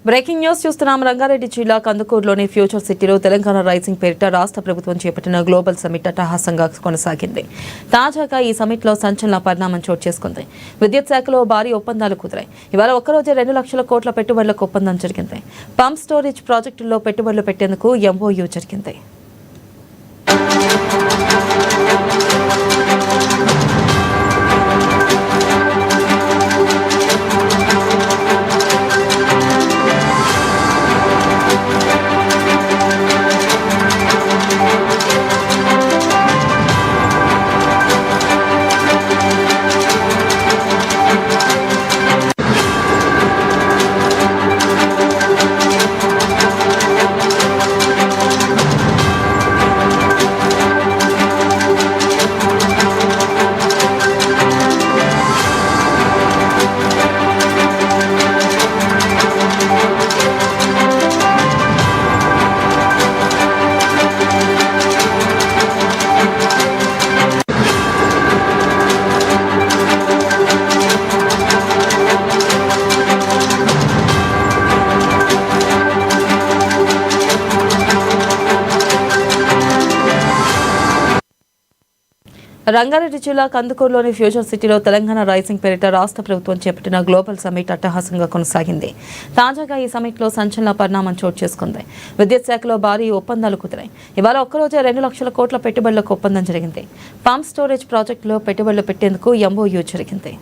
Breaking news చూస్తున్నాం. రంగారెడ్డి జిల్లా కందుకూరులోని future సిటీలో తెలంగాణ రైజింగ్ పేరిట రాష్ట్ర ప్రభుత్వం చేపట్టిన గ్లోబల్ సమిట్ అట్టహాసంగా కొనసాగింది. తాజాగా ఈ సమిట్ లో సంచలన పరిణామం చోటు చేసుకుంది. విద్యుత్ శాఖలో భారీ ఒప్పందాలు కుదిరాయి. ఇవాళ ఒక్కరోజే 2 లక్షల కోట్ల పెట్టుబడులకు ఒప్పందం జరిగింది. పంప్ స్టోరేజ్ ప్రాజెక్టుల్లో పెట్టుబడులు పెట్టేందుకు MOU జరిగింది. రంగారెడ్డి జిల్లా కందుకూరులోని ఫ్యూచర్ సిటీలో తెలంగాణ రైజింగ్ పేరిట రాష్ట్ర ప్రభుత్వం చేపట్టిన గ్లోబల్ సమిట్ అట్టహాసంగా కొనసాగింది. తాజాగా ఈ సమిట్ లో సంచలన పరిణామం చోటు చేసుకుంది. విద్యుత్ శాఖలో భారీ ఒప్పందాలు కుదిరాయి. ఇవాళ ఒక్కరోజే 2 లక్షల కోట్ల పెట్టుబడులకు ఒప్పందం జరిగింది. పంప్ స్టోరేజ్ ప్రాజెక్టులో పెట్టుబడులు పెట్టేందుకు MOU జరిగింది.